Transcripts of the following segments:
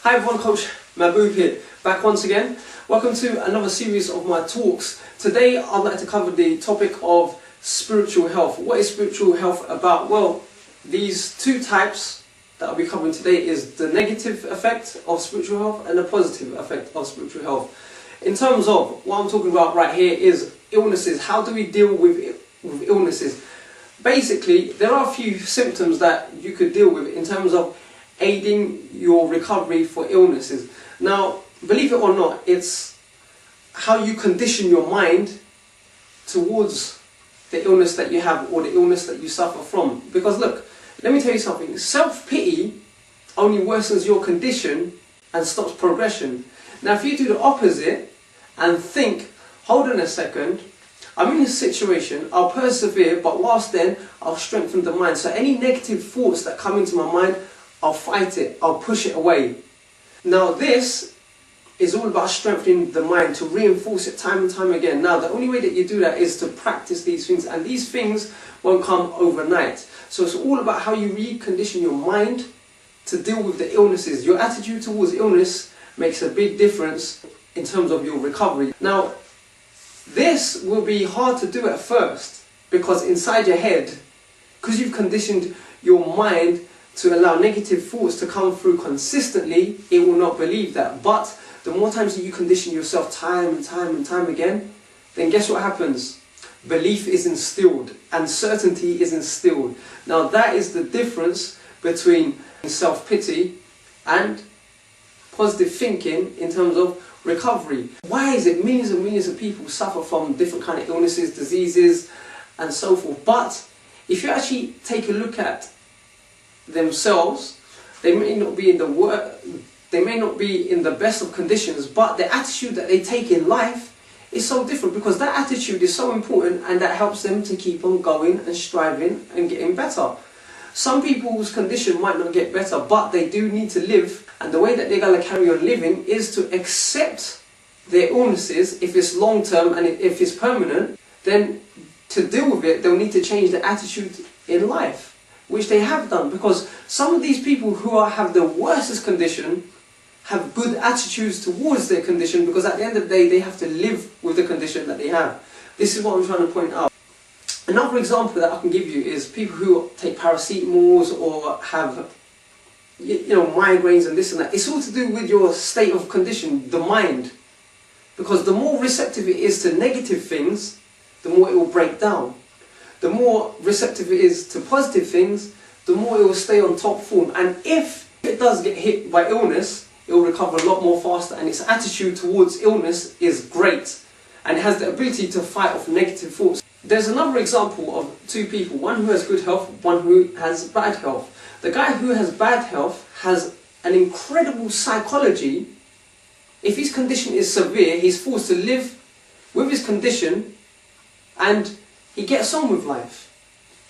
Hi everyone, Coach Mahboob here, back once again. Welcome to another series of my talks. Today I'd like to cover the topic of spiritual health. What is spiritual health about? Well, these two types that I'll be covering today is the negative effect of spiritual health and the positive effect of spiritual health. In terms of what I'm talking about right here is illnesses. How do we deal with illnesses? Basically, there are a few symptoms that you could deal with in terms of aiding your recovery for illnesses. Now, believe it or not, it's how you condition your mind towards the illness that you have or the illness that you suffer from. Because look, let me tell you something, self-pity only worsens your condition and stops progression. Now, if you do the opposite and think, hold on a second, I'm in this situation, I'll persevere, but whilst then, I'll strengthen the mind. So any negative thoughts that come into my mind, I'll fight it, I'll push it away. Now this is all about strengthening the mind, to reinforce it time and time again. Now the only way that you do that is to practice these things, and these things won't come overnight. So it's all about how you recondition your mind to deal with the illnesses. Your attitude towards illness makes a big difference in terms of your recovery. Now this will be hard to do at first, because inside your head, because you've conditioned your mind to allow negative thoughts to come through consistently, it will not believe that. But the more times that you condition yourself time and time again, then guess what happens? Belief is instilled and certainty is instilled. Now that is the difference between self-pity and positive thinking in terms of recovery. Why is it millions and millions of people suffer from different kind of illnesses, diseases and so forth? But if you actually take a look at themselves, they may not be in the best of conditions, but the attitude that they take in life is so different, because that attitude is so important and that helps them to keep on going and striving and getting better. Some people's condition might not get better, but they do need to live, and the way that they're going to carry on living is to accept their illnesses. If it's long term and if it's permanent, then to deal with it, they'll need to change their attitude in life, which they have done, because some of these people who have the worstest condition have good attitudes towards their condition, because at the end of the day they have to live with the condition that they have. This is what I'm trying to point out. Another example that I can give you is people who take paracetamols or have migraines and this and that. It's all to do with your state of condition, the mind, because the more receptive it is to negative things, the more it will break down. The more receptive it is to positive things, the more it will stay on top form. And if it does get hit by illness, it will recover a lot more faster, and its attitude towards illness is great, and it has the ability to fight off negative thoughts. There's another example of two people, one who has good health, one who has bad health. The guy who has bad health has an incredible psychology. If his condition is severe, he's forced to live with his condition, and he gets on with life,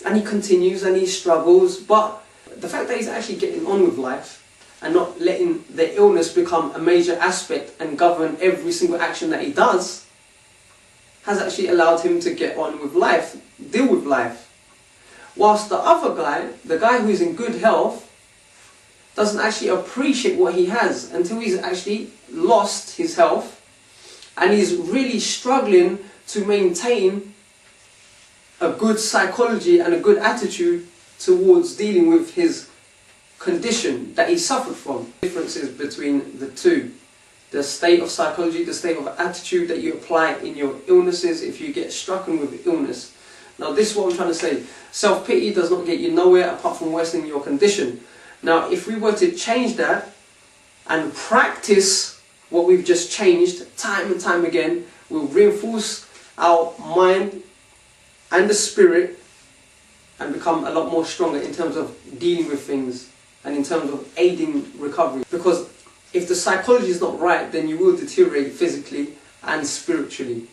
and he continues and he struggles. But the fact that he's actually getting on with life and not letting the illness become a major aspect and govern every single action that he does has actually allowed him to get on with life, deal with life. Whilst the other guy, the guy who's in good health, doesn't actually appreciate what he has until he's actually lost his health, and he's really struggling to maintain a good psychology and a good attitude towards dealing with his condition that he suffered from. Differences between the two: the state of psychology, the state of attitude that you apply in your illnesses if you get stricken with illness. Now this is what I'm trying to say. Self-pity does not get you nowhere apart from worsening your condition. Now if we were to change that and practice what we've just changed time and time again, we'll reinforce our mind and the spirit and become a lot more stronger in terms of dealing with things and in terms of aiding recovery. Because if the psychology is not right, then you will deteriorate physically and spiritually,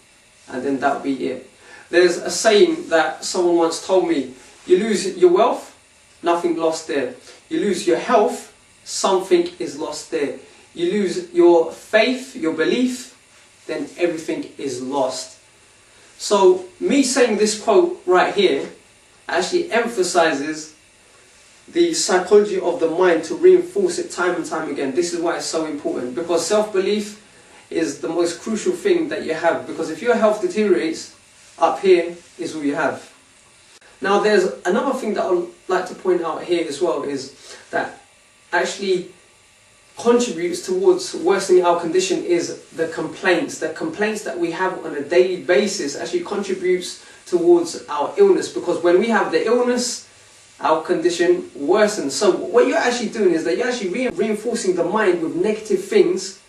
and then that'll be it. There's a saying that someone once told me: you lose your wealth, nothing lost there. You lose your health, something is lost there. You lose your faith, your belief, then everything is lost. So me saying this quote right here actually emphasizes the psychology of the mind to reinforce it time and time again. This is why it's so important, because self-belief is the most crucial thing that you have, because if your health deteriorates, up here is all you have. Now there's another thing that I'd like to point out here as well, is that actually contributes towards worsening our condition is the complaints. The complaints that we have on a daily basis actually contributes towards our illness, because when we have the illness, our condition worsens. So what you're actually doing is that you're actually reinforcing the mind with negative things,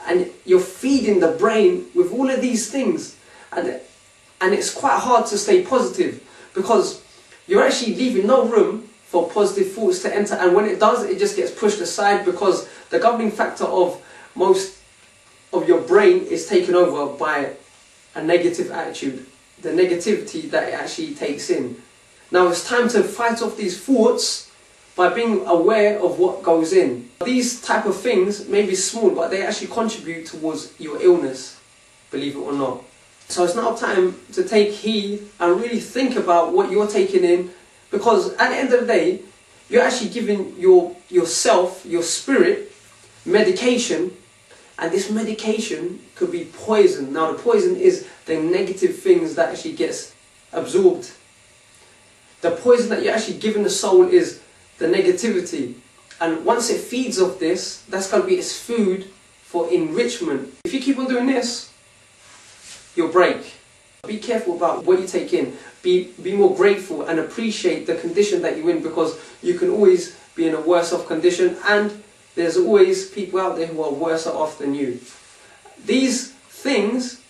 and you're feeding the brain with all of these things, and it's quite hard to stay positive, because you're actually leaving no room for positive thoughts to enter, and when it does, it just gets pushed aside, because the governing factor of most of your brain is taken over by a negative attitude, the negativity that it actually takes in. Now it's time to fight off these thoughts by being aware of what goes in. These type of things may be small, but they actually contribute towards your illness, believe it or not. So it's now time to take heed and really think about what you're taking in, because at the end of the day, you're actually giving yourself, your spirit, medication, and this medication could be poison. Now the poison is the negative things that actually gets absorbed. The poison that you're actually giving the soul is the negativity, and once it feeds off this, that's going to be its food for enrichment. If you keep on doing this, you'll break. Be careful about what you take in. Be more grateful and appreciate the condition that you're in, because you can always be in a worse off condition, and there's always people out there who are worse off than you. These things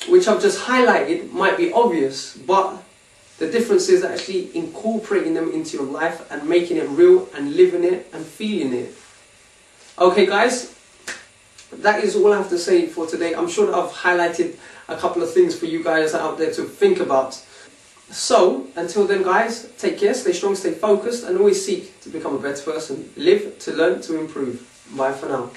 which I've just highlighted might be obvious, but the difference is actually incorporating them into your life and making it real and living it and feeling it. Okay guys, that is all I have to say for today. I'm sure that I've highlighted a couple of things for you guys out there to think about. So, until then guys, take care, stay strong, stay focused, and always seek to become a better person. Live to learn to improve. Bye for now.